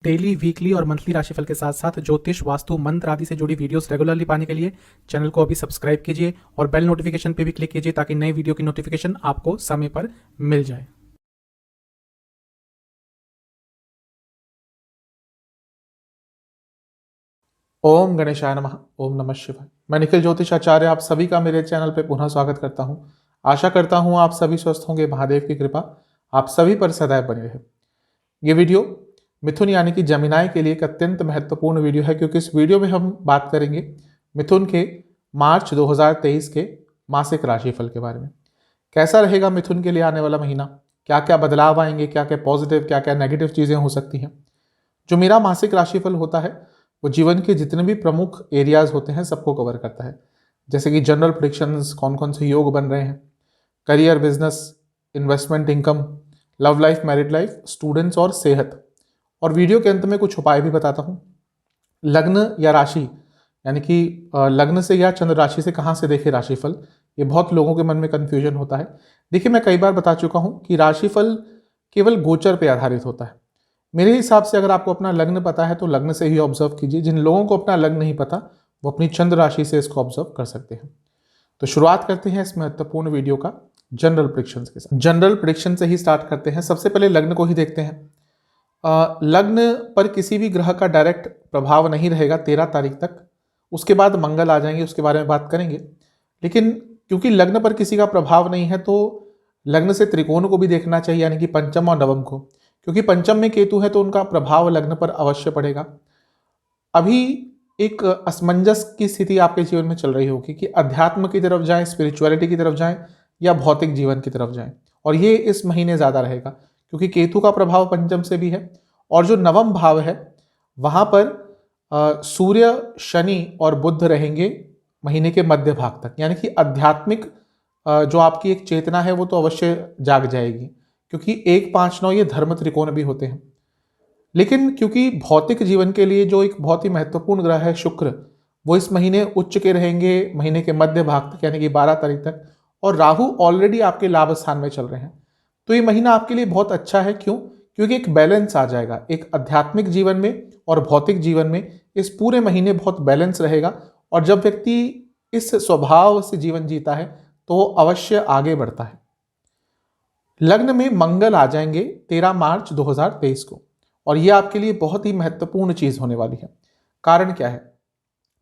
Daily, weekly और monthly राशिफल के साथ साथ ज्योतिष, वास्तु, मंत्र आदि से जुड़ी वीडियोस रेगुलरली पाने के लिए चैनल को अभी सब्सक्राइब कीजिए और बेल नोटिफिकेशन पे भी क्लिक कीजिए ताकि नई वीडियो की नोटिफिकेशन आपको समय पर मिल जाए। ओम गणेशाय नमः। ओम नमः शिवाय। मैं निखिल ज्योतिष आचार्य आप सभी का मेरे चैनल पे पुनः स्वागत करता हूं। आशा करता हूं आप सभी स्वस्थ होंगे। महादेव की कृपा आप सभी पर सदैव बनी रहे। ये वीडियो मिथुन यानी कि जमिनाय के लिए एक अत्यंत महत्वपूर्ण वीडियो है, क्योंकि इस वीडियो में हम बात करेंगे मिथुन के मार्च 2023 के मासिक राशिफल के बारे में। कैसा रहेगा मिथुन के लिए आने वाला महीना, क्या क्या बदलाव आएंगे, क्या क्या पॉजिटिव, क्या क्या नेगेटिव चीज़ें हो सकती हैं। जो मेरा मासिक राशिफल होता है वो जीवन के जितने भी प्रमुख एरियाज होते हैं सबको कवर करता है, जैसे कि जनरल प्रेडिक्शंस, कौन कौन से योग बन रहे हैं, career, business, investment, income, love life, married life, students और सेहत। और वीडियो के अंत में कुछ उपाय भी बताता हूँ। लग्न या राशि यानी कि लग्न से या चंद्र राशि से कहाँ से देखे राशिफल, ये बहुत लोगों के मन में कन्फ्यूजन होता है। देखिए, मैं कई बार बता चुका हूँ कि राशिफल केवल गोचर पे आधारित होता है। मेरे हिसाब से अगर आपको अपना लग्न पता है तो लग्न से ही ऑब्जर्व कीजिए। जिन लोगों को अपना लग्न नहीं पता वो अपनी चंद्र राशि से इसको ऑब्जर्व कर सकते हैं। तो शुरुआत करते हैं इस महत्वपूर्ण वीडियो का जनरल प्रेडिक्शन के साथ। जनरल प्रेडिक्शन से ही स्टार्ट करते हैं। सबसे पहले लग्न को ही देखते हैं। लग्न पर किसी भी ग्रह का डायरेक्ट प्रभाव नहीं रहेगा 13 तारीख तक। उसके बाद मंगल आ जाएंगे, उसके बारे में बात करेंगे। लेकिन क्योंकि लग्न पर किसी का प्रभाव नहीं है तो लग्न से त्रिकोण को भी देखना चाहिए, यानी कि पंचम और नवम को, क्योंकि पंचम में केतु है तो उनका प्रभाव लग्न पर अवश्य पड़ेगा। अभी एक असमंजस की स्थिति आपके जीवन में चल रही होगी कि अध्यात्म की तरफ जाएं, स्पिरिचुअलिटी की तरफ जाएं या भौतिक जीवन की तरफ जाएं, और ये इस महीने ज़्यादा रहेगा क्योंकि केतु का प्रभाव पंचम से भी है। और जो नवम भाव है वहाँ पर सूर्य, शनि और बुध रहेंगे महीने के मध्य भाग तक, यानी कि आध्यात्मिक जो आपकी एक चेतना है वो तो अवश्य जाग जाएगी, क्योंकि 1, 5, 9 ये धर्म त्रिकोण भी होते हैं। लेकिन क्योंकि भौतिक जीवन के लिए जो एक बहुत ही महत्वपूर्ण ग्रह है शुक्र, वो इस महीने उच्च के रहेंगे महीने के मध्य भाग तक, यानी कि 12 तारीख तक। और राहु ऑलरेडी आपके लाभ स्थान में चल रहे हैं। तो ये महीना आपके लिए बहुत अच्छा है। क्यों? क्योंकि एक बैलेंस आ जाएगा, एक आध्यात्मिक जीवन में और भौतिक जीवन में इस पूरे महीने बहुत बैलेंस रहेगा। और जब व्यक्ति इस स्वभाव से जीवन जीता है तो वो अवश्य आगे बढ़ता है। लग्न में मंगल आ जाएंगे 13 मार्च 2023 को, और यह आपके लिए बहुत ही महत्वपूर्ण चीज होने वाली है। कारण क्या है?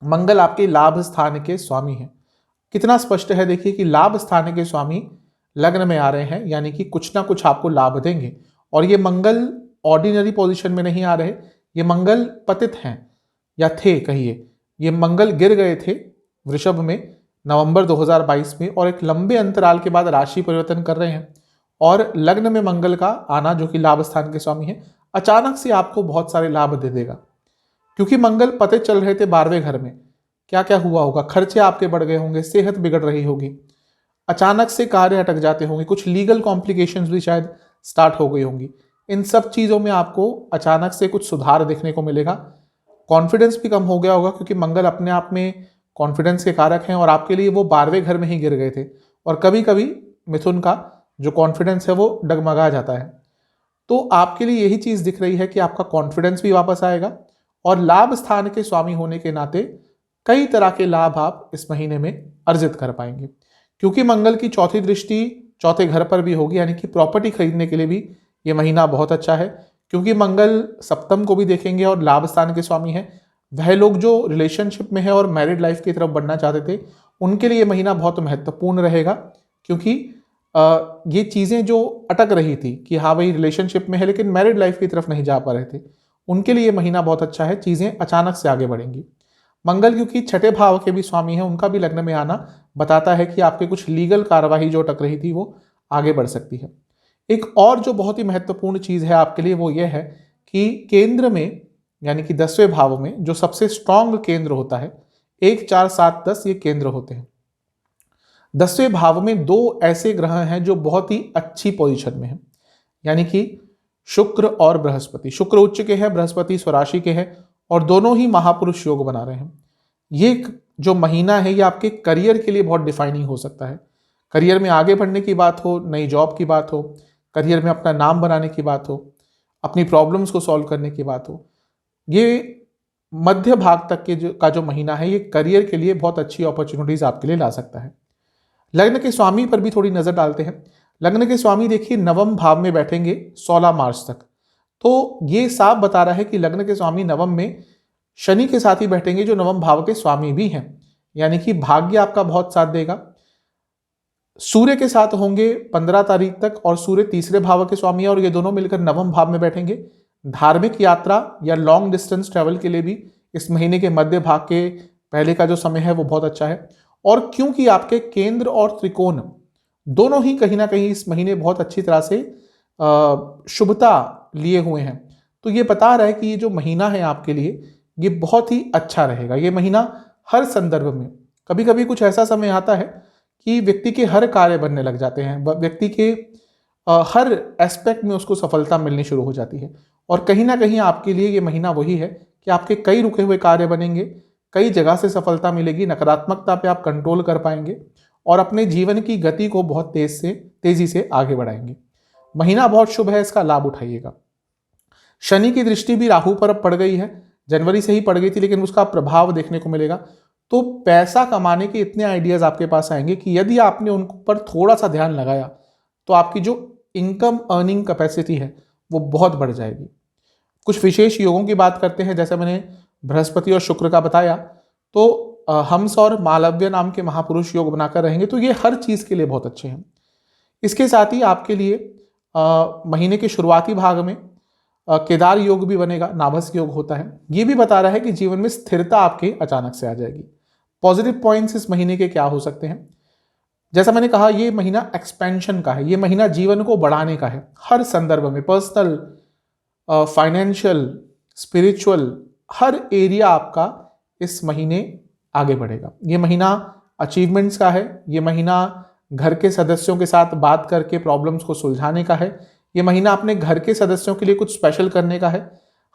मंगल आपके लाभ स्थान के स्वामी हैं। कितना स्पष्ट है, देखिए कि लाभ स्थान के स्वामी लग्न में आ रहे हैं, यानी कि कुछ ना कुछ आपको लाभ देंगे। और ये मंगल ऑर्डिनरी पोजीशन में नहीं आ रहे, ये मंगल पतित हैं या थे, कहिए ये मंगल गिर गए थे वृषभ में नवंबर 2022 में, और एक लंबे अंतराल के बाद राशि परिवर्तन कर रहे हैं। और लग्न में मंगल का आना, जो कि लाभ स्थान के स्वामी है, अचानक से आपको बहुत सारे लाभ दे देगा। क्योंकि मंगल पते चल रहे थे 12वें घर में, क्या क्या हुआ होगा, खर्चे आपके बढ़ गए होंगे, सेहत बिगड़ रही होगी, अचानक से कार्य अटक जाते होंगे, कुछ लीगल कॉम्प्लिकेशंस भी शायद स्टार्ट हो गई होंगी। इन सब चीज़ों में आपको अचानक से कुछ सुधार देखने को मिलेगा। कॉन्फिडेंस भी कम हो गया होगा, क्योंकि मंगल अपने आप में कॉन्फिडेंस के कारक हैं और आपके लिए वो 12वें घर में ही गिर गए थे। और कभी कभी मिथुन का जो कॉन्फिडेंस है वो डगमगा जाता है। तो आपके लिए यही चीज़ दिख रही है कि आपका कॉन्फिडेंस भी वापस आएगा, और लाभ स्थान के स्वामी होने के नाते कई तरह के लाभ आप इस महीने में अर्जित कर पाएंगे। क्योंकि मंगल की चौथी दृष्टि चौथे घर पर भी होगी, यानी कि प्रॉपर्टी खरीदने के लिए भी ये महीना बहुत अच्छा है। क्योंकि मंगल सप्तम को भी देखेंगे और लाभ स्थान के स्वामी है। वह लोग जो रिलेशनशिप में है और मैरिड लाइफ की तरफ बढ़ना चाहते थे, उनके लिए ये महीना बहुत महत्वपूर्ण रहेगा। क्योंकि ये चीज़ें जो अटक रही थी कि हाँ भाई रिलेशनशिप में है लेकिन मैरिड लाइफ की तरफ नहीं जा पा रहे थे, उनके लिए ये महीना बहुत अच्छा है। चीज़ें अचानक से आगे बढ़ेंगी। मंगल क्योंकि छठे भाव के भी स्वामी हैं, उनका भी लग्न में आना बताता है कि आपके कुछ लीगल कार्यवाही जो अटक रही थी वो आगे बढ़ सकती है। एक और जो बहुत ही महत्वपूर्ण चीज़ है आपके लिए वो ये है कि केंद्र में, यानी कि 10वें भाव में जो सबसे स्ट्रांग केंद्र होता है, 1, 4, 7, 10 ये केंद्र होते हैं। 10वें भाव में 2 ऐसे ग्रह हैं जो बहुत ही अच्छी पोजीशन में हैं, यानी कि शुक्र और बृहस्पति। शुक्र उच्च के हैं, बृहस्पति स्वराशि के हैं, और दोनों ही महापुरुष योग बना रहे हैं। ये जो महीना है ये आपके करियर के लिए बहुत डिफाइनिंग हो सकता है। करियर में आगे बढ़ने की बात हो, नई जॉब की बात हो, करियर में अपना नाम बनाने की बात हो, अपनी प्रॉब्लम्स को सॉल्व करने की बात हो, ये मध्य भाग तक के जो महीना है, ये करियर के लिए बहुत अच्छी अपॉर्चुनिटीज आपके लिए ला सकता है। लग्न के स्वामी पर भी थोड़ी नजर डालते हैं। लग्न के स्वामी देखिए नवम भाव में बैठेंगे 16 मार्च तक, तो ये साफ बता रहा है कि लग्न के स्वामी नवम में शनि के साथ ही बैठेंगे, जो नवम भाव के स्वामी भी हैं, यानी कि भाग्य आपका बहुत साथ देगा। सूर्य के साथ होंगे 15 तारीख तक, और सूर्य तीसरे भाव के स्वामी है और ये दोनों मिलकर नवम भाव में बैठेंगे। धार्मिक यात्रा या लॉन्ग डिस्टेंस ट्रेवल के लिए भी इस महीने के मध्य भाग के पहले का जो समय है वो बहुत अच्छा है। और क्योंकि आपके केंद्र और त्रिकोण दोनों ही कहीं ना कहीं इस महीने बहुत अच्छी तरह से शुभता लिए हुए हैं, तो ये बता रहा है कि ये जो महीना है आपके लिए ये बहुत ही अच्छा रहेगा। ये महीना हर संदर्भ में, कभी कभी कुछ ऐसा समय आता है कि व्यक्ति के हर कार्य बनने लग जाते हैं, व्यक्ति के हर एस्पेक्ट में उसको सफलता मिलनी शुरू हो जाती है। और कहीं ना कहीं आपके लिए ये महीना वही है कि आपके कई रुके हुए कार्य बनेंगे, कई जगह से सफलता मिलेगी, नकारात्मकता पे आप कंट्रोल कर पाएंगे और अपने जीवन की गति को बहुत तेजी से आगे बढ़ाएंगे। महीना बहुत शुभ है, इसका लाभ उठाइएगा। शनि की दृष्टि भी राहु पर अब पड़ गई है, जनवरी से ही पड़ गई थी लेकिन उसका प्रभाव देखने को मिलेगा। तो पैसा कमाने के इतने आइडियाज आपके पास आएंगे कि यदि आपने उन पर थोड़ा सा ध्यान लगाया तो आपकी जो इनकम अर्निंग कैपेसिटी है वो बहुत बढ़ जाएगी। कुछ विशेष योगों की बात करते हैं, जैसे मैंने बृहस्पति और शुक्र का बताया, तो हंस और मालव्य नाम के महापुरुष योग बनाकर रहेंगे, तो ये हर चीज के लिए बहुत अच्छे हैं। इसके साथ ही आपके लिए महीने के शुरुआती भाग में केदार योग भी बनेगा, नाभस योग होता है। ये भी बता रहा है कि जीवन में स्थिरता आपके अचानक से आ जाएगी। पॉजिटिव पॉइंट्स इस महीने के क्या हो सकते हैं, जैसा मैंने कहा ये महीना एक्सपेंशन का है, ये महीना जीवन को बढ़ाने का है हर संदर्भ में, पर्सनल, फाइनेंशियल, स्पिरिचुअल, हर एरिया आपका इस महीने आगे बढ़ेगा। ये महीना अचीवमेंट्स का है, ये महीना घर के सदस्यों के साथ बात करके प्रॉब्लम्स को सुलझाने का है, ये महीना अपने घर के सदस्यों के लिए कुछ स्पेशल करने का है।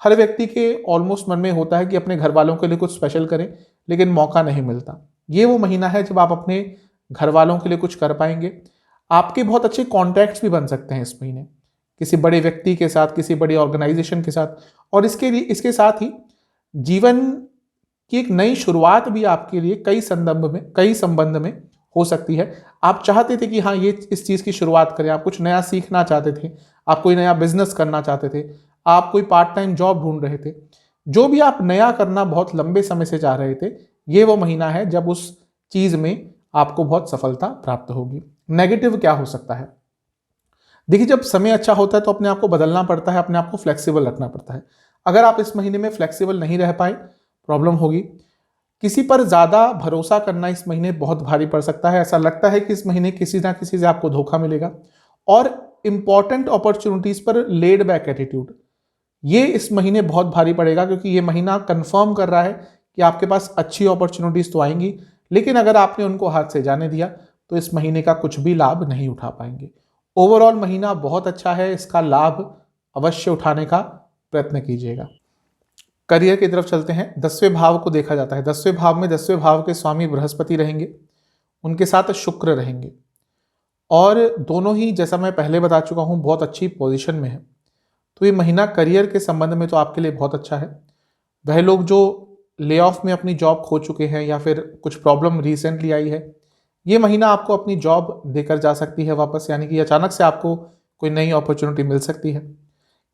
हर व्यक्ति के ऑलमोस्ट मन में होता है कि अपने घर वालों के लिए कुछ स्पेशल करें, लेकिन मौका नहीं मिलता। ये वो महीना है जब आप अपने घर वालों के लिए कुछ कर पाएंगे। आपके बहुत अच्छे कॉन्टैक्ट्स भी बन सकते हैं इस महीने किसी बड़े व्यक्ति के साथ, किसी बड़ी ऑर्गेनाइजेशन के साथ, और इसके साथ ही जीवन की एक नई शुरुआत भी आपके लिए कई संबंध में हो सकती है। आप चाहते थे कि हाँ ये इस चीज़ की शुरुआत करें, आप कुछ नया सीखना चाहते थे, आप कोई नया बिजनेस करना चाहते थे, आप कोई पार्ट टाइम जॉब ढूंढ रहे थे, जो भी आप नया करना बहुत लंबे समय से चाह रहे थे, ये वो महीना है जब उस चीज़ में आपको बहुत सफलता प्राप्त होगी। नेगेटिव क्या हो सकता है, देखिए जब समय अच्छा होता है तो अपने आप को बदलना पड़ता है, अपने आप को फ्लेक्सिबल रखना पड़ता है। अगर आप इस महीने में फ्लेक्सिबल नहीं रह पाए, प्रॉब्लम होगी। किसी पर ज़्यादा भरोसा करना इस महीने बहुत भारी पड़ सकता है। ऐसा लगता है कि इस महीने किसी ना किसी से आपको धोखा मिलेगा। और इंपॉर्टेंट अपॉर्चुनिटीज पर लेड बैक एटीट्यूड, ये इस महीने बहुत भारी पड़ेगा, क्योंकि ये महीना कंफर्म कर रहा है कि आपके पास अच्छी अपॉर्चुनिटीज तो आएंगी, लेकिन अगर आपने उनको हाथ से जाने दिया तो इस महीने का कुछ भी लाभ नहीं उठा पाएंगे। ओवरऑल महीना बहुत अच्छा है, इसका लाभ अवश्य उठाने का प्रयत्न कीजिएगा। करियर की तरफ चलते हैं। 10वें भाव को देखा जाता है। 10वें भाव में 10वें भाव के स्वामी बृहस्पति रहेंगे, उनके साथ शुक्र रहेंगे, और दोनों ही जैसा मैं पहले बता चुका हूं बहुत अच्छी पोजीशन में है। तो ये महीना करियर के संबंध में तो आपके लिए बहुत अच्छा है। वह लोग जो ले ऑफ में अपनी जॉब खो चुके हैं या फिर कुछ प्रॉब्लम रिसेंटली आई है, ये महीना आपको अपनी जॉब देकर जा सकती है वापस, यानी कि अचानक से आपको कोई नई अपॉर्चुनिटी मिल सकती है।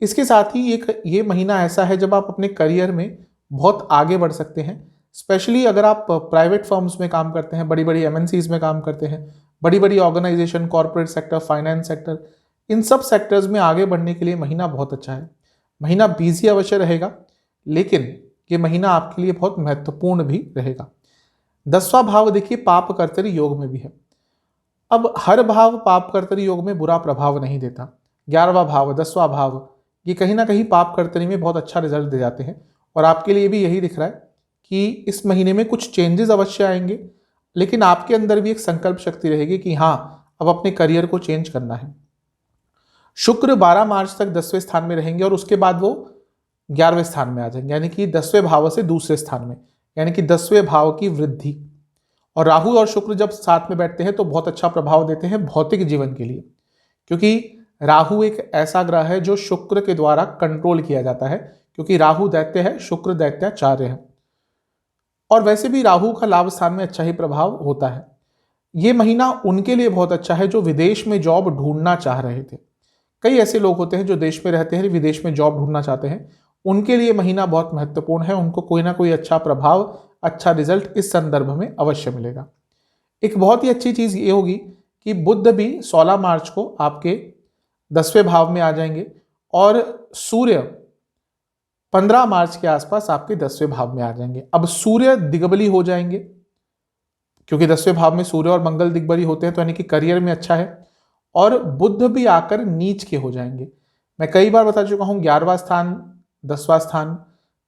इसके साथ ही ये महीना ऐसा है जब आप अपने करियर में बहुत आगे बढ़ सकते हैं। स्पेशली अगर आप प्राइवेट फर्म्स में काम करते हैं, बड़ी बड़ी एमएनसीज में काम करते हैं, बड़ी बड़ी organisation, corporate sector, finance sector, इन सब सेक्टर्स में आगे बढ़ने के लिए महीना बहुत अच्छा है। महीना बिजी अवश्य रहेगा, लेकिन ये महीना आपके लिए बहुत महत्वपूर्ण भी रहेगा। 10वां भाव देखिए पाप कर्तरी योग में भी है। अब हर भाव पाप कर्तरी योग में बुरा प्रभाव नहीं देता। 11वां भाव, 10वां भाव, ये कहीं ना कहीं पाप कर्तरी में बहुत अच्छा रिजल्ट दे जाते हैं, और आपके लिए भी यही दिख रहा है कि इस महीने में कुछ चेंजेस अवश्य आएंगे, लेकिन आपके अंदर भी एक संकल्प शक्ति रहेगी कि हाँ अब अपने करियर को चेंज करना है। शुक्र 12 मार्च तक 10वें स्थान में रहेंगे और उसके बाद वो 11वें स्थान में आ जाएंगे, यानी कि 10वें भाव से दूसरे स्थान में, यानी कि 10वें भाव की वृद्धि। और राहु और शुक्र जब साथ में बैठते हैं तो बहुत अच्छा प्रभाव देते हैं भौतिक जीवन के लिए, क्योंकि राहु एक ऐसा ग्रह है जो शुक्र के द्वारा कंट्रोल किया जाता है, क्योंकि राहु दैत्य है, शुक्र दैत्याचार्य है, और वैसे भी राहु का लाभ स्थान में अच्छा ही प्रभाव होता है। ये महीना उनके लिए बहुत अच्छा है जो विदेश में जॉब ढूंढना चाह रहे थे। कई ऐसे लोग होते हैं जो देश में रहते हैं, विदेश में जॉब ढूंढना चाहते हैं, उनके लिए महीना बहुत महत्वपूर्ण है। उनको कोई ना कोई अच्छा प्रभाव, अच्छा रिजल्ट इस संदर्भ में अवश्य मिलेगा। एक बहुत ही अच्छी चीज ये होगी कि बुध भी 16 मार्च को आपके 10वें भाव में आ जाएंगे और सूर्य 15 मार्च के आसपास आपके 10वें भाव में आ जाएंगे। अब सूर्य दिग्बली हो जाएंगे, क्योंकि 10वें भाव में सूर्य और मंगल दिग्बली होते हैं, तो यानी कि करियर में अच्छा है। और बुध भी आकर नीच के हो जाएंगे। मैं कई बार बता चुका हूं 11वां स्थान, 10वां स्थान,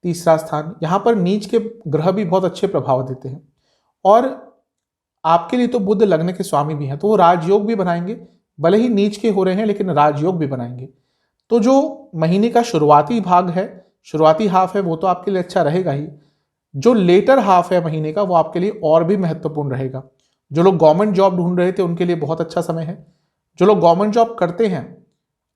तीसरा स्थान, यहां पर नीच के ग्रह भी बहुत अच्छे प्रभाव देते हैं। और आपके लिए तो बुध लग्न के स्वामी भी हैं, तो वो राजयोग भी बनाएंगे। भले ही नीच के हो रहे हैं लेकिन राजयोग भी बनाएंगे। तो जो महीने का शुरुआती भाग है, शुरुआती हाफ है, वो तो आपके लिए अच्छा रहेगा ही। जो लेटर हाफ है महीने का, वो आपके लिए और भी महत्वपूर्ण रहेगा। जो लोग गवर्नमेंट जॉब ढूंढ रहे थे उनके लिए बहुत अच्छा समय है। जो लोग गवर्नमेंट जॉब करते हैं,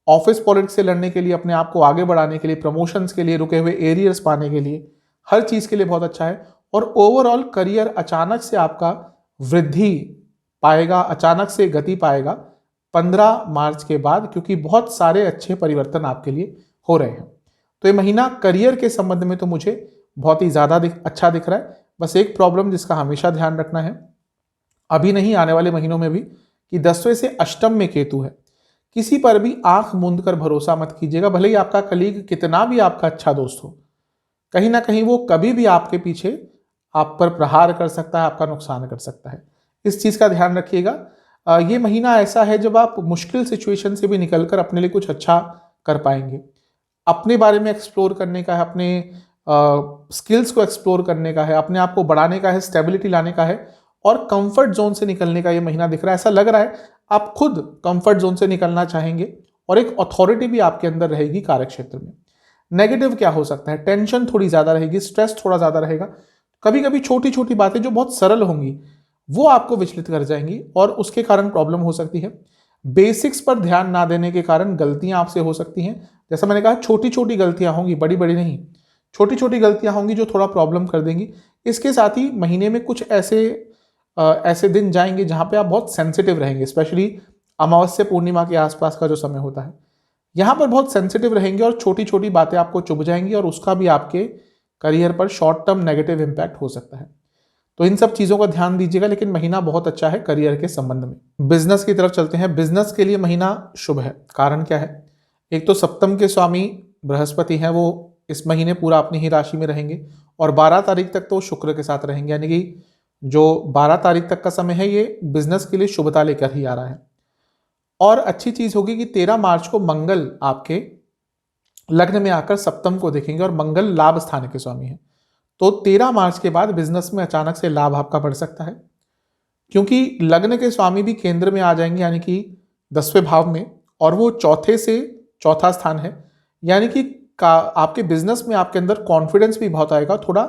ऑफिस पॉलिटिक्स से लड़ने के लिए, अपने आप को आगे बढ़ाने के लिए, प्रमोशंस के लिए, रुके हुए एरियर्स पाने के लिए, हर चीज के लिए बहुत अच्छा है। और ओवरऑल करियर अचानक से आपका वृद्धि पाएगा, अचानक से गति पाएगा 15 मार्च के बाद, क्योंकि बहुत सारे अच्छे परिवर्तन आपके लिए हो रहे हैं। तो ये महीना करियर के संबंध में तो मुझे बहुत ही ज्यादा अच्छा दिख रहा है। बस एक प्रॉब्लम जिसका हमेशा ध्यान रखना है, अभी नहीं आने वाले महीनों में भी, कि 10वें से अष्टम में केतु है। किसी पर भी आंख मूंद कर भरोसा मत कीजिएगा, भले ही आपका कलीग कितना भी आपका अच्छा दोस्त हो, कहीं ना कहीं वो कभी भी आपके पीछे आप पर प्रहार कर सकता है, आपका नुकसान कर सकता है। इस चीज का ध्यान रखिएगा। ये महीना ऐसा है जब आप मुश्किल सिचुएशन से भी निकलकर अपने लिए कुछ अच्छा कर पाएंगे। अपने बारे में एक्सप्लोर करने का है, अपने स्किल्स को एक्सप्लोर करने का है, अपने आप को बढ़ाने का है, स्टेबिलिटी लाने का है, और कंफर्ट जोन से निकलने का ये महीना दिख रहा है। ऐसा लग रहा है आप खुद कंफर्ट जोन से निकलना चाहेंगे और एक अथॉरिटी भी आपके अंदर रहेगी कार्य क्षेत्र में। नेगेटिव क्या हो सकता है? टेंशन थोड़ी ज्यादा रहेगी, स्ट्रेस थोड़ा ज्यादा रहेगा। कभी कभी छोटी छोटी बातें जो बहुत सरल होंगी वो आपको विचलित कर जाएंगी और उसके कारण प्रॉब्लम हो सकती है। बेसिक्स पर ध्यान ना देने के कारण गलतियां आपसे हो सकती हैं। जैसा मैंने कहा, छोटी छोटी गलतियां होंगी, बड़ी बड़ी नहीं। छोटी छोटी गलतियां होंगी जो थोड़ा प्रॉब्लम कर देंगी। इसके साथ ही महीने में कुछ ऐसे दिन जाएंगे जहां पे आप बहुत सेंसिटिव रहेंगे, स्पेशली अमावस्या पूर्णिमा के आसपास का जो समय होता है, यहां पर बहुत सेंसिटिव रहेंगे और छोटी छोटी बातें आपको चुभ जाएंगी और उसका भी आपके करियर पर शॉर्ट टर्म नेगेटिव इंपैक्ट हो सकता है। तो इन सब चीजों का ध्यान दीजिएगा। लेकिन महीना बहुत अच्छा है करियर के संबंध में। बिजनेस की तरफ चलते हैं। बिजनेस के लिए महीना शुभ है। कारण क्या है? एक तो सप्तम के स्वामी बृहस्पति हैं, वो इस महीने पूरा अपनी ही राशि में रहेंगे और 12 तारीख तक तो शुक्र के साथ रहेंगे, यानी कि जो 12 तारीख तक का समय है ये बिजनेस के लिए शुभता लेकर ही आ रहा है। और अच्छी चीज होगी कि 13 मार्च को मंगल आपके लग्न में आकर सप्तम को देखेंगे और मंगल लाभ स्थान के स्वामी है। तो 13 मार्च के बाद बिजनेस में अचानक से लाभ आपका बढ़ सकता है, क्योंकि लग्न के स्वामी भी केंद्र में आ जाएंगे, यानी कि 10वें भाव में, और वो चौथे से चौथा स्थान है, यानी कि आपके बिजनेस में आपके अंदर कॉन्फिडेंस भी बहुत आएगा, थोड़ा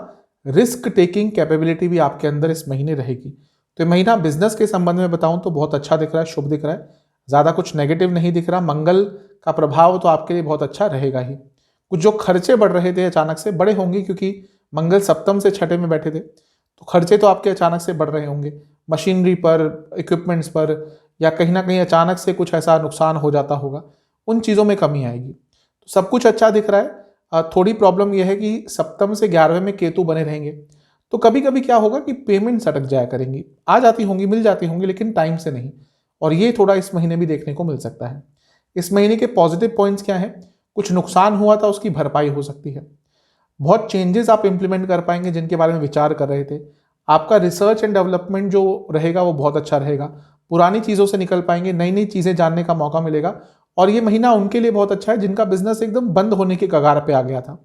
रिस्क टेकिंग कैपेबिलिटी भी आपके अंदर इस महीने रहेगी। तो ये महीना बिजनेस के संबंध में बताऊं तो बहुत अच्छा दिख रहा है, शुभ दिख रहा है, ज्यादा कुछ नेगेटिव नहीं दिख रहा। मंगल का प्रभाव तो आपके लिए बहुत अच्छा रहेगा ही। कुछ जो खर्चे बढ़ रहे थे अचानक से बड़े होंगे, क्योंकि मंगल सप्तम से छठे में बैठे थे, तो खर्चे तो आपके अचानक से बढ़ रहे होंगे, मशीनरी पर, इक्विपमेंट्स पर, या कहीं ना कहीं अचानक से कुछ ऐसा नुकसान हो जाता होगा, उन चीज़ों में कमी आएगी। तो सब कुछ अच्छा दिख रहा है। थोड़ी प्रॉब्लम यह है कि सप्तम से 11वें में केतु बने रहेंगे, तो कभी कभी क्या होगा कि पेमेंट्स अटक जाया करेंगी, आ जाती होंगी, मिल जाती होंगी, लेकिन टाइम से नहीं, और ये थोड़ा इस महीने भी देखने को मिल सकता है। इस महीने के पॉजिटिव पॉइंट्स क्या है? कुछ नुकसान हुआ था उसकी भरपाई हो सकती है। बहुत चेंजेस आप इंप्लीमेंट कर पाएंगे जिनके बारे में विचार कर रहे थे। आपका रिसर्च एंड डेवलपमेंट जो रहेगा वो बहुत अच्छा रहेगा। पुरानी चीज़ों से निकल पाएंगे, नई नई चीज़ें जानने का मौका मिलेगा। और ये महीना उनके लिए बहुत अच्छा है जिनका बिजनेस एकदम बंद होने के कगार पे आ गया था,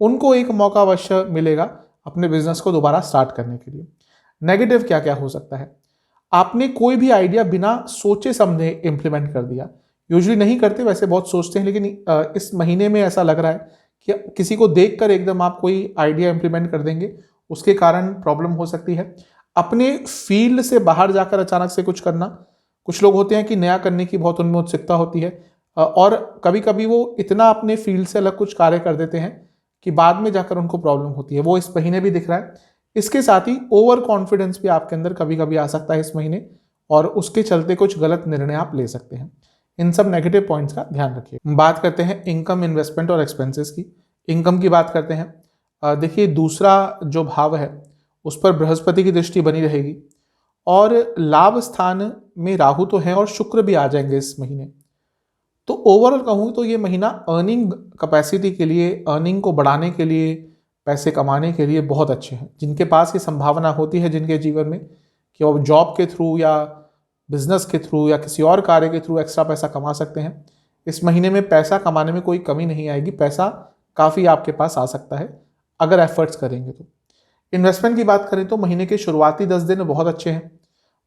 उनको एक मौका अवश्य मिलेगा अपने बिजनेस को दोबारा स्टार्ट करने के लिए। नेगेटिव क्या क्या हो सकता है? आपने कोई भी आइडिया बिना सोचे समझे इंप्लीमेंट कर दिया। यूजुअली नहीं करते, वैसे बहुत सोचते हैं, लेकिन इस महीने में ऐसा लग रहा है कि किसी को देखकर एकदम आप कोई आइडिया इंप्लीमेंट कर देंगे, उसके कारण प्रॉब्लम हो सकती है। अपने फील्ड से बाहर जाकर अचानक से कुछ करना, कुछ लोग होते हैं कि नया करने की बहुत उनमें उत्सुकता होती है और कभी कभी वो इतना अपने फील्ड से अलग कुछ कार्य कर देते हैं कि बाद में जाकर उनको प्रॉब्लम होती है, वो इस महीने भी दिख रहा है। इसके साथ ही ओवर कॉन्फिडेंस भी आपके अंदर कभी कभी आ सकता है इस महीने, और उसके चलते कुछ गलत निर्णय आप ले सकते हैं। इन सब नेगेटिव पॉइंट्स का ध्यान रखिए। बात करते हैं इनकम, इन्वेस्टमेंट और एक्सपेंसेस की। इनकम की बात करते हैं। देखिए, दूसरा जो भाव है उस पर बृहस्पति की दृष्टि बनी रहेगी, और लाभ स्थान में राहु तो है और शुक्र भी आ जाएंगे इस महीने। तो ओवरऑल कहूँ तो ये महीना अर्निंग कैपेसिटी के लिए, अर्निंग को बढ़ाने के लिए, पैसे कमाने के लिए बहुत अच्छे हैं। जिनके पास ये संभावना होती है जिनके जीवन में कि वो जॉब के थ्रू या बिजनेस के थ्रू या किसी और कार्य के थ्रू एक्स्ट्रा पैसा कमा सकते हैं, इस महीने में पैसा कमाने में कोई कमी नहीं आएगी। पैसा काफ़ी आपके पास आ सकता है अगर एफर्ट्स करेंगे तो। इन्वेस्टमेंट की बात करें तो महीने के शुरुआती 10 दिन बहुत अच्छे हैं।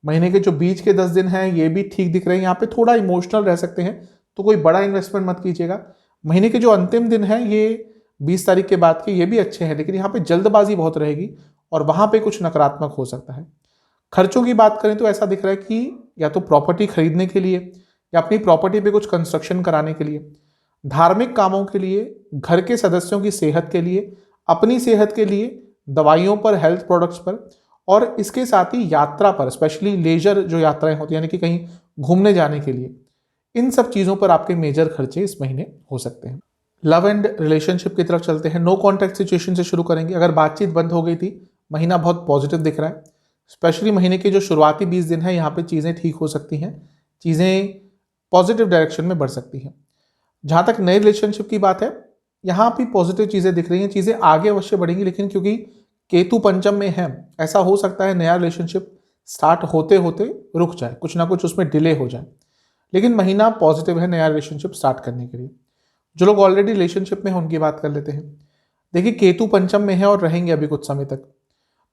महीने के जो बीच के 10 दिन हैं ये भी ठीक दिख रहे हैं। यहाँ पे थोड़ा इमोशनल रह सकते हैं, तो कोई बड़ा इन्वेस्टमेंट मत कीजिएगा। महीने के जो अंतिम दिन हैं ये 20 तारीख के बाद के, ये भी अच्छे हैं, लेकिन यहाँ पे जल्दबाजी बहुत रहेगी और वहाँ पे कुछ नकारात्मक हो सकता है। खर्चों की बात करें तो ऐसा दिख रहा है कि या तो प्रॉपर्टी खरीदने के लिए या अपनी प्रॉपर्टी पे कुछ कंस्ट्रक्शन कराने के लिए, धार्मिक कामों के लिए, घर के सदस्यों की सेहत के लिए, अपनी सेहत के लिए, दवाइयों पर, हेल्थ प्रोडक्ट्स पर, और इसके साथ ही यात्रा पर, स्पेशली लेजर जो यात्राएं होती हैं यानी कि कहीं घूमने जाने के लिए, इन सब चीज़ों पर आपके मेजर खर्चे इस महीने हो सकते हैं। लव एंड रिलेशनशिप की तरफ चलते हैं। नो कॉन्टैक्ट सिचुएशन से शुरू करेंगे। अगर बातचीत बंद हो गई थी, महीना बहुत पॉजिटिव दिख रहा है। स्पेशली महीने के जो शुरुआती 20 दिन है यहाँ पे चीज़ें ठीक हो सकती हैं, चीज़ें पॉजिटिव डायरेक्शन में बढ़ सकती हैं। जहाँ तक नए रिलेशनशिप की बात है, यहाँ भी पॉजिटिव चीज़ें दिख रही हैं, चीज़ें आगे अवश्य बढ़ेंगी, लेकिन क्योंकि केतु पंचम में है, ऐसा हो सकता है नया रिलेशनशिप स्टार्ट होते होते रुक जाए, कुछ ना कुछ उसमें डिले हो जाए। लेकिन महीना पॉजिटिव है नया रिलेशनशिप स्टार्ट करने के लिए। जो लोग ऑलरेडी रिलेशनशिप में हैं उनकी बात कर लेते हैं। देखिए, केतु पंचम में है और रहेंगे अभी कुछ समय तक,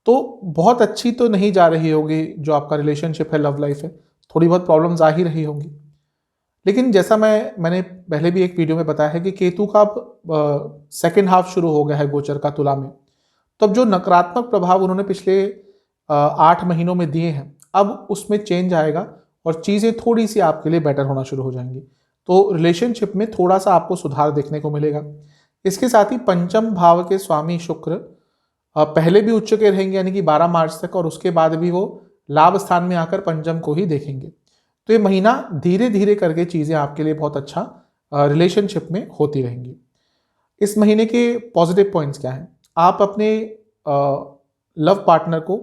तो बहुत अच्छी तो नहीं जा रही होगी जो आपका रिलेशनशिप है, लव लाइफ है, थोड़ी बहुत प्रॉब्लम्स आ ही रही होंगी। लेकिन जैसा मैंने पहले भी एक वीडियो में बताया है कि केतु का अब सेकेंड हाफ शुरू हो गया है गोचर का तुला में, तो अब जो नकारात्मक प्रभाव उन्होंने पिछले 8 महीनों में दिए हैं, अब उसमें चेंज आएगा और चीज़ें थोड़ी सी आपके लिए बेटर होना शुरू हो जाएंगी। तो रिलेशनशिप में थोड़ा सा आपको सुधार देखने को मिलेगा। इसके साथ ही पंचम भाव के स्वामी शुक्र पहले भी उच्च के रहेंगे यानी कि 12 मार्च तक, और उसके बाद भी वो लाभ स्थान में आकर पंचम को ही देखेंगे। तो ये महीना धीरे धीरे करके चीज़ें आपके लिए बहुत अच्छा रिलेशनशिप में होती रहेंगी। इस महीने के पॉजिटिव पॉइंट्स क्या हैं? आप अपने लव पार्टनर को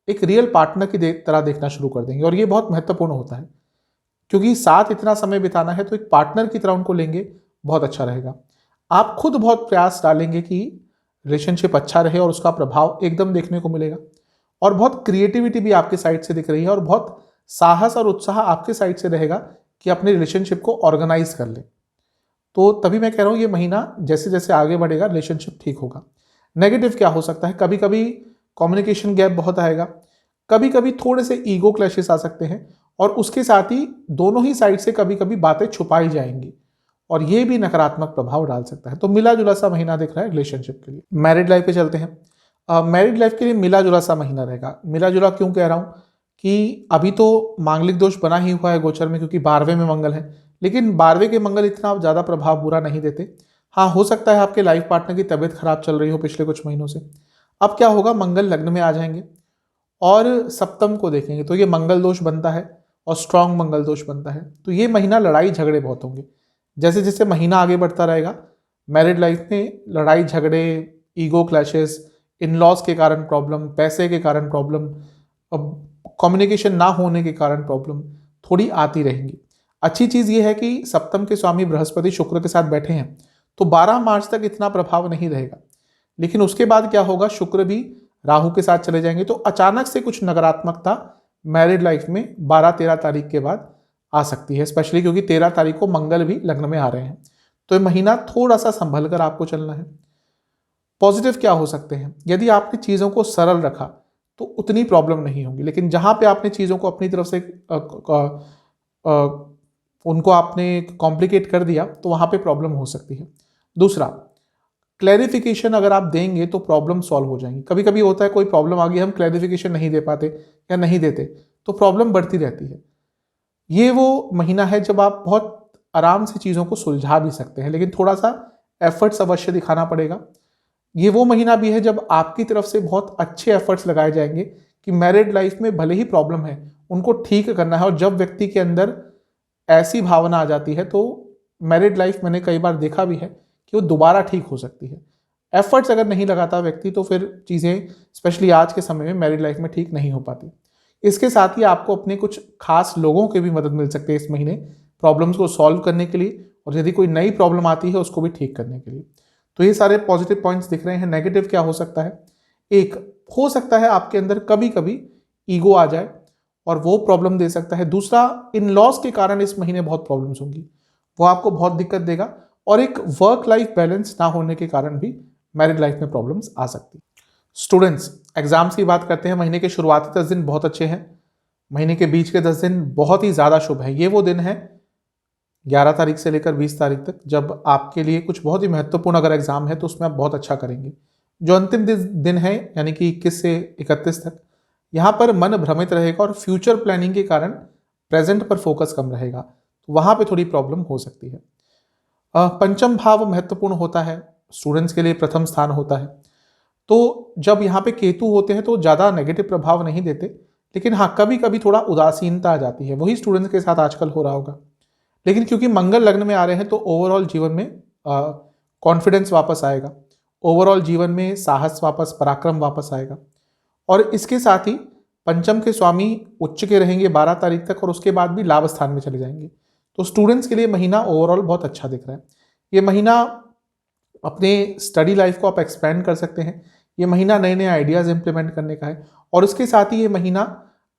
एक रियल पार्टनर की तरह देखना शुरू कर देंगे, और ये बहुत महत्वपूर्ण होता है क्योंकि साथ इतना समय बिताना है, तो एक पार्टनर की तरह उनको लेंगे, बहुत अच्छा रहेगा। आप खुद बहुत प्रयास डालेंगे कि रिलेशनशिप अच्छा रहे और उसका प्रभाव एकदम देखने को मिलेगा, और बहुत क्रिएटिविटी भी आपके साइड से दिख रही है, और बहुत साहस और उत्साह आपके साइड से रहेगा कि अपने रिलेशनशिप को ऑर्गेनाइज कर ले। तो तभी मैं कह रहा हूँ ये महीना जैसे जैसे आगे बढ़ेगा रिलेशनशिप ठीक होगा। नेगेटिव क्या हो सकता है? कभी कभी कम्युनिकेशन गैप बहुत आएगा, कभी कभी थोड़े से ईगो क्लैशेस आ सकते हैं, और उसके साथ ही दोनों ही साइड से कभी कभी बातें छुपाई जाएंगी, और ये भी नकारात्मक प्रभाव डाल सकता है। तो मिला जुला सा महीना दिख रहा है रिलेशनशिप के लिए। मैरिड लाइफ पे चलते हैं। मैरिड लाइफ के लिए मिला जुला सा महीना रहेगा। मिला जुला क्यों कह रहा हूँ कि अभी तो मांगलिक दोष बना ही हुआ है गोचर में, क्योंकि 12वें में मंगल है, लेकिन 12वें के मंगल इतना ज़्यादा प्रभाव बुरा नहीं देते। हाँ, हो सकता है आपके लाइफ पार्टनर की तबीयत खराब चल रही हो पिछले कुछ महीनों से। अब क्या होगा, मंगल लग्न में आ जाएंगे और सप्तम को देखेंगे, तो ये मंगल दोष बनता है और स्ट्रांग मंगल दोष बनता है। तो ये महीना लड़ाई झगड़े बहुत होंगे। जैसे जैसे महीना आगे बढ़ता रहेगा, मैरिड लाइफ में लड़ाई झगड़े, ईगो क्लैशेस, इन लॉज के कारण प्रॉब्लम, पैसे के कारण प्रॉब्लम, कम्युनिकेशन ना होने के कारण प्रॉब्लम थोड़ी आती रहेंगी। अच्छी चीज़ ये है कि सप्तम के स्वामी बृहस्पति शुक्र के साथ बैठे हैं, तो 12 मार्च तक इतना प्रभाव नहीं रहेगा। लेकिन उसके बाद क्या होगा, शुक्र भी राहु के साथ चले जाएंगे, तो अचानक से कुछ नकारात्मकता मैरिड लाइफ में 12-13 तारीख के बाद आ सकती है, स्पेशली क्योंकि 13 तारीख को मंगल भी लग्न में आ रहे हैं। तो ये महीना थोड़ा सा संभल कर आपको चलना है। पॉजिटिव क्या हो सकते हैं? यदि आपने चीज़ों को सरल रखा तो उतनी प्रॉब्लम नहीं होगी, लेकिन जहाँ पे आपने चीज़ों को अपनी तरफ से उनको आपने कॉम्प्लिकेट कर दिया तो वहाँ पे प्रॉब्लम हो सकती है। दूसरा, क्लैरिफिकेशन अगर आप देंगे तो प्रॉब्लम सॉल्व हो जाएंगी। कभी कभी होता है कोई प्रॉब्लम आ गई, हम क्लैरिफिकेशन नहीं दे पाते या नहीं देते, तो प्रॉब्लम बढ़ती रहती है। ये वो महीना है जब आप बहुत आराम से चीज़ों को सुलझा भी सकते हैं, लेकिन थोड़ा सा एफर्ट्स अवश्य दिखाना पड़ेगा। ये वो महीना भी है जब आपकी तरफ से बहुत अच्छे एफर्ट्स लगाए जाएंगे कि मैरिड लाइफ में भले ही प्रॉब्लम है उनको ठीक करना है। और जब व्यक्ति के अंदर ऐसी भावना आ जाती है तो मैरिड लाइफ मैंने कई बार देखा भी है कि वो दोबारा ठीक हो सकती है। एफर्ट्स अगर नहीं लगाता व्यक्ति तो फिर चीज़ें स्पेशली आज के समय में मैरिड लाइफ में ठीक नहीं हो पाती। इसके साथ ही आपको अपने कुछ खास लोगों की भी मदद मिल सकती है इस महीने प्रॉब्लम्स को सॉल्व करने के लिए, और यदि कोई नई प्रॉब्लम आती है उसको भी ठीक करने के लिए। तो ये सारे पॉजिटिव पॉइंट्स दिख रहे हैं। नेगेटिव क्या हो सकता है? एक हो सकता है आपके अंदर कभी कभी ईगो आ जाए और वो प्रॉब्लम दे सकता है। दूसरा, इन लॉज के कारण इस महीने बहुत प्रॉब्लम्स होंगी, वो आपको बहुत दिक्कत देगा। और एक वर्क लाइफ बैलेंस ना होने के कारण भी मैरिड लाइफ में प्रॉब्लम्स आ सकती। स्टूडेंट्स, एग्जाम्स की बात करते हैं। महीने के शुरुआती 10 दिन बहुत अच्छे हैं। महीने के बीच के 10 दिन बहुत ही ज़्यादा शुभ है। ये वो दिन है 11 तारीख से लेकर 20 तारीख तक जब आपके लिए कुछ बहुत ही महत्वपूर्ण अगर एग्जाम है तो उसमें आप बहुत अच्छा करेंगे। जो अंतिम दिन है यानी कि 21 से 31 तक, यहाँ पर मन भ्रमित रहेगा और फ्यूचर प्लानिंग के कारण प्रेजेंट पर फोकस कम रहेगा, तो वहाँ पे थोड़ी प्रॉब्लम हो सकती है। पंचम भाव महत्वपूर्ण होता है, स्टूडेंट्स के लिए प्रथम स्थान होता है। तो जब यहाँ पे केतु होते हैं तो ज़्यादा नेगेटिव प्रभाव नहीं देते, लेकिन हाँ कभी कभी थोड़ा उदासीनता आ जाती है। वही स्टूडेंट्स के साथ आजकल हो रहा होगा। लेकिन क्योंकि मंगल लग्न में आ रहे हैं तो ओवरऑल जीवन में कॉन्फिडेंस वापस आएगा, ओवरऑल जीवन में साहस वापस, पराक्रम वापस आएगा। और इसके साथ ही पंचम के स्वामी उच्च के रहेंगे 12 तारीख तक और उसके बाद भी लाभ स्थान में चले जाएंगे। तो स्टूडेंट्स के लिए महीना ओवरऑल बहुत अच्छा दिख रहा है। ये महीना अपने स्टडी लाइफ को आप एक्सपेंड कर सकते हैं। ये महीना नए नए आइडियाज़ इंप्लीमेंट करने का है और उसके साथ ही ये महीना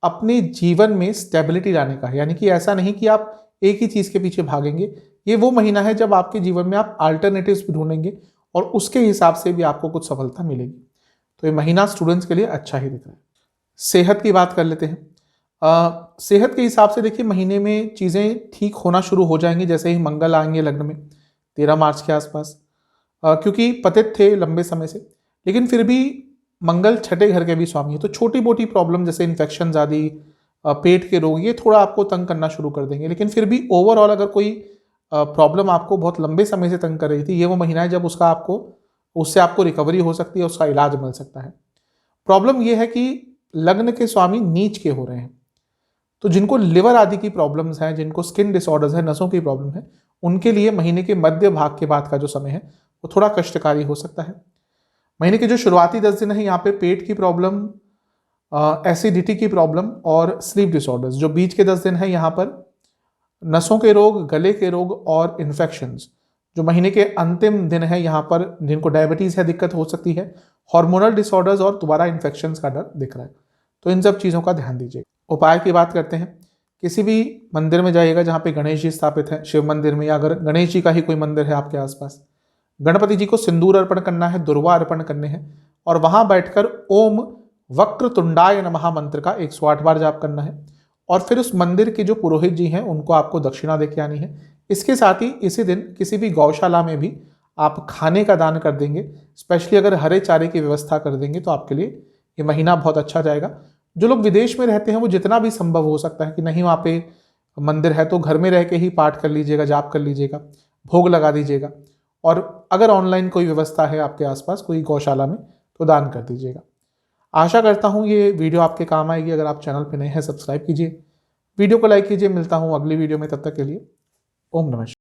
अपने जीवन में स्टेबिलिटी लाने का है। यानी कि ऐसा नहीं कि आप एक ही चीज़ के पीछे भागेंगे। ये वो महीना है जब आपके जीवन में आप अल्टरनेटिव्स भी ढूंढेंगे और उसके हिसाब से भी आपको कुछ सफलता मिलेगी। तो ये महीना स्टूडेंट्स के लिए अच्छा ही दिख रहा है। सेहत की बात कर लेते हैं। सेहत के हिसाब से देखिए महीने में चीज़ें ठीक होना शुरू हो जाएंगी जैसे ही मंगल आएंगे लग्न में 13 मार्च के आसपास। क्योंकि पतित थे लंबे समय से, लेकिन फिर भी मंगल छठे घर के भी स्वामी है, तो छोटी मोटी प्रॉब्लम जैसे इन्फेक्शन आदि, पेट के रोग, ये थोड़ा आपको तंग करना शुरू कर देंगे। लेकिन फिर भी ओवरऑल अगर कोई प्रॉब्लम आपको बहुत लंबे समय से तंग कर रही थी, ये वो महीना है जब उससे आपको रिकवरी हो सकती है, उसका इलाज मिल सकता है। प्रॉब्लम यह है कि लग्न के स्वामी नीच के हो रहे हैं, तो जिनको लिवर आदि की प्रॉब्लम्स हैं, जिनको स्किन डिसऑर्डर्स हैं, नसों की प्रॉब्लम है, उनके लिए महीने के मध्य भाग के बाद का जो समय है वो थोड़ा कष्टकारी हो सकता है। महीने के जो शुरुआती 10 दिन है यहाँ पे पेट की प्रॉब्लम, एसिडिटी की प्रॉब्लम और स्लीप डिसऑर्डर्स। जो बीच के 10 दिन है यहाँ पर नसों के रोग, गले के रोग और इन्फेक्शंस। जो महीने के अंतिम दिन है यहाँ पर जिनको डायबिटीज़ है दिक्कत हो सकती है, हार्मोनल डिसऑर्डर्स और दोबारा इन्फेक्शंस का डर दिख रहा है। तो इन सब चीज़ों का ध्यान दीजिए। उपाय की बात करते हैं। किसी भी मंदिर में जाइएगा जहाँ पे गणेश जी स्थापित है, शिव मंदिर में, या अगर गणेश जी का ही कोई मंदिर है आपके आसपास, गणपति जी को सिंदूर अर्पण करना है, दुर्वा अर्पण करने हैं और वहाँ बैठकर ओम वक्रतुंडाय नमः मंत्र का 108 बार जाप करना है। और फिर उस मंदिर के जो पुरोहित जी हैं उनको आपको दक्षिणा देके आनी है। इसके साथ ही इसी दिन किसी भी गौशाला में भी आप खाने का दान कर देंगे, स्पेशली अगर हरे चारे की व्यवस्था कर देंगे तो आपके लिए ये महीना बहुत अच्छा जाएगा। जो लोग विदेश में रहते हैं वो जितना भी संभव हो सकता है कि नहीं वहाँ पे मंदिर है तो घर में रह के ही पाठ कर लीजिएगा, जाप कर लीजिएगा, भोग लगा दीजिएगा। और अगर ऑनलाइन कोई व्यवस्था है आपके आसपास कोई गौशाला में तो दान कर दीजिएगा। आशा करता हूँ ये वीडियो आपके काम आएगी। अगर आप चैनल पर नए हैं सब्सक्राइब कीजिए, वीडियो को लाइक कीजिए। मिलता हूँ अगली वीडियो में, तब तक के लिए ओम नमः शिवाय।